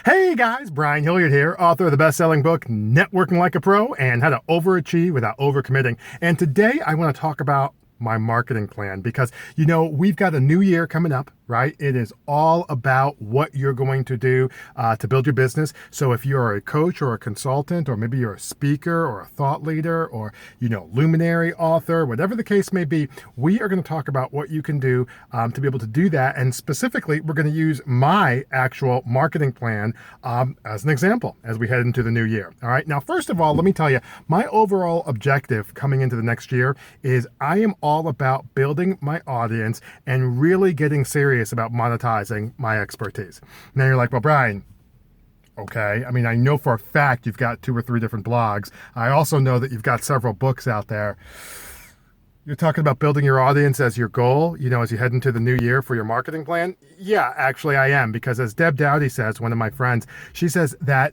Hey guys, Brian Hilliard here, author of the best-selling book, Networking Like a Pro and How to Overachieve Without Overcommitting. And today I want to talk about my marketing plan because, we've got a new year coming up, right? It is all about what you're going to do to build your business. So if you're a coach or a consultant, or maybe you're a speaker or a thought leader or, luminary author, whatever the case may be, we are going to talk about what you can do to be able to do that. And specifically, we're going to use my actual marketing plan as an example as we head into the new year. All right. Now, first of all, let me tell you, my overall objective coming into the next year is I am all about building my audience and really getting serious about monetizing my expertise. Now you're like, well, Brian, okay. I mean, I know for a fact you've got 2 or 3 different blogs. I also know that you've got several books out there. You're talking about building your audience as your goal, as you head into the new year for your marketing plan? Yeah, actually I am, because as Deb Dowdy says, one of my friends, she says that,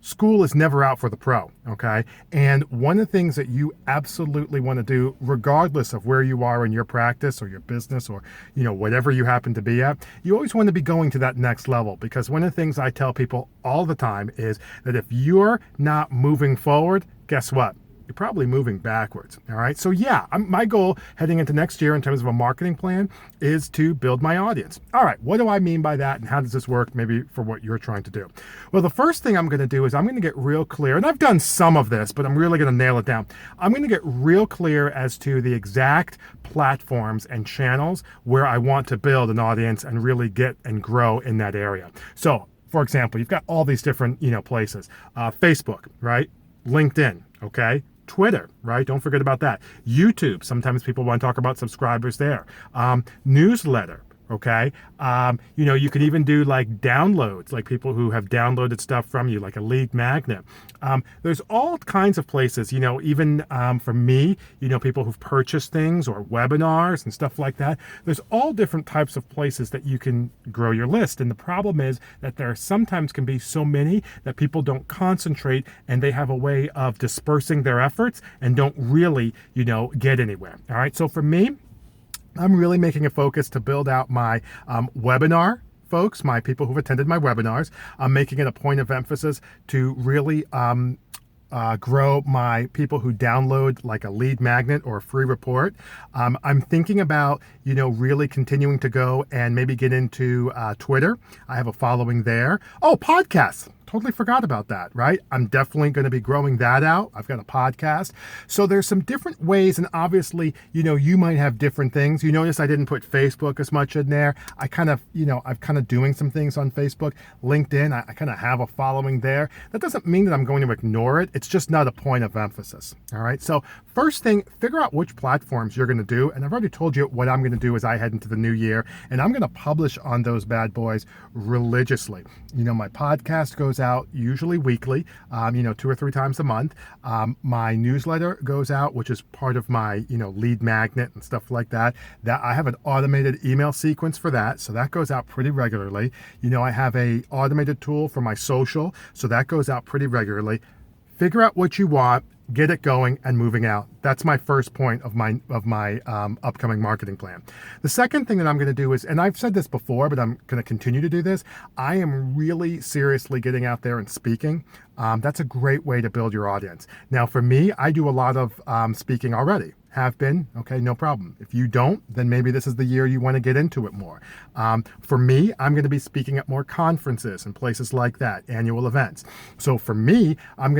school is never out for the pro, okay? And one of the things that you absolutely want to do, regardless of where you are in your practice or your business or, whatever you happen to be at, you always want to be going to that next level, because one of the things I tell people all the time is that if you're not moving forward, guess what? You're probably moving backwards. All right. So yeah, my goal heading into next year in terms of a marketing plan is to build my audience. All right. What do I mean by that? And how does this work maybe for what you're trying to do? Well, the first thing I'm going to do is I'm going to get real clear, and I've done some of this, but I'm really going to nail it down. I'm going to get real clear as to the exact platforms and channels where I want to build an audience and really get and grow in that area. So for example, you've got all these different, places, Facebook, right? LinkedIn. Okay. Twitter, right? Don't forget about that. YouTube. Sometimes people want to talk about subscribers there. Newsletter. Okay. You can even do like downloads, like people who have downloaded stuff from you, like a lead magnet. There's all kinds of places, even for me, people who've purchased things or webinars and stuff like that. There's all different types of places that you can grow your list. And the problem is that there sometimes can be so many that people don't concentrate, and they have a way of dispersing their efforts and don't really, get anywhere. All right. So for me, I'm really making a focus to build out my webinar folks, my people who've attended my webinars. I'm making it a point of emphasis to really grow my people who download like a lead magnet or a free report. I'm thinking about, really continuing to go and maybe get into Twitter. I have a following there. Oh, podcasts. Totally forgot about that, right? I'm definitely going to be growing that out. I've got a podcast. So there's some different ways, and obviously, you might have different things. You notice I didn't put Facebook as much in there. I kind of, I'm kind of doing some things on Facebook. LinkedIn, I kind of have a following there. That doesn't mean that I'm going to ignore it. It's just not a point of emphasis. All right. So first thing, figure out which platforms you're going to do. And I've already told you what I'm going to do as I head into the new year. And I'm going to publish on those bad boys religiously. My podcast goes out usually weekly, 2 or 3 times a month. My newsletter goes out, which is part of my, lead magnet and stuff like that. That I have an automated email sequence for that. So that goes out pretty regularly. I have a automated tool for my social. So that goes out pretty regularly. Figure out what you want, get it going and moving out. That's my first point of my upcoming marketing plan. The second thing that I'm going to do is, and I've said this before, but I'm going to continue to do this. I am really seriously getting out there and speaking. That's a great way to build your audience. Now, for me, I do a lot of speaking already. Have been, okay, no problem. If you don't, then maybe this is the year you want to get into it more. For me, I'm going to be speaking at more conferences and places like that, annual events. So for me, I'm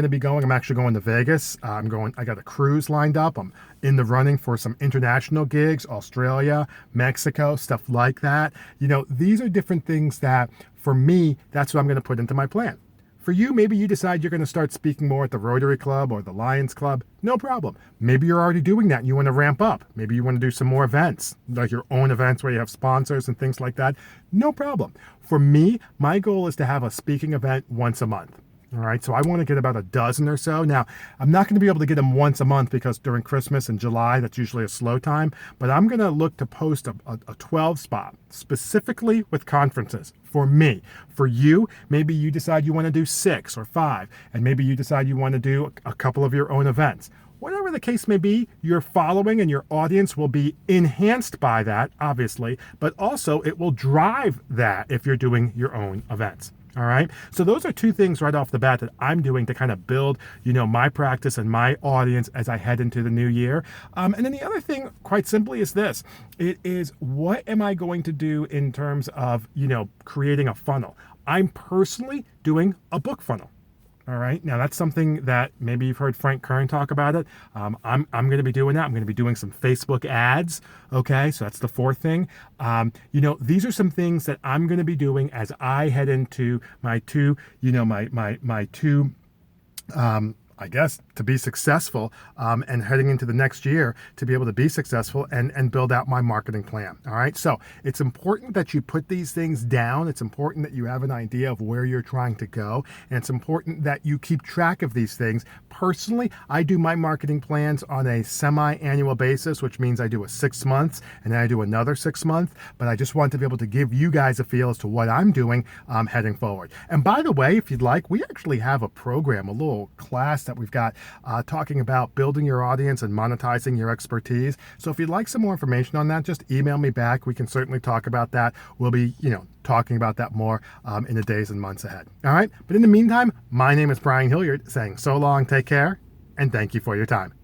actually going to Vegas. I got a cruise lined up. I'm in the running for some international gigs, Australia, Mexico, stuff like that. These are different things that for me, that's what I'm going to put into my plan. For you, maybe you decide you're going to start speaking more at the Rotary Club or the Lions Club. No problem. Maybe you're already doing that and you want to ramp up. Maybe you want to do some more events, like your own events where you have sponsors and things like that. No problem. For me, my goal is to have a speaking event once a month. All right, so I want to get about a dozen or so. Now, I'm not going to be able to get them once a month because during Christmas and July, that's usually a slow time. But I'm going to look to post a 12 spot specifically with conferences for me. For you, maybe you decide you want to do 6 or 5, and maybe you decide you want to do a couple of your own events. Whatever the case may be, your following and your audience will be enhanced by that, obviously, but also it will drive that if you're doing your own events. All right. So those are two things right off the bat that I'm doing to kind of build, my practice and my audience as I head into the new year. And then the other thing, quite simply, is this. It is, what am I going to do in terms of, creating a funnel? I'm personally doing a book funnel. All right. Now that's something that maybe you've heard Frank Kern talk about it. I'm going to be doing that. I'm going to be doing some Facebook ads. Okay. So that's the fourth thing. These are some things that I'm going to be doing as I head into my two, my two, I guess, to be successful and heading into the next year to be able to be successful and build out my marketing plan. All right. So it's important that you put these things down. It's important that you have an idea of where you're trying to go. And it's important that you keep track of these things. Personally, I do my marketing plans on a semi-annual basis, which means I do a 6 months and then I do another 6 months. But I just want to be able to give you guys a feel as to what I'm doing heading forward. And by the way, if you'd like, we actually have a program, a little class that we've got talking about building your audience and monetizing your expertise. So if you'd like some more information on that, just email me back. We can certainly talk about that. We'll be, talking about that more in the days and months ahead. All right. But in the meantime, my name is Brian Hilliard, saying so long, take care, and thank you for your time.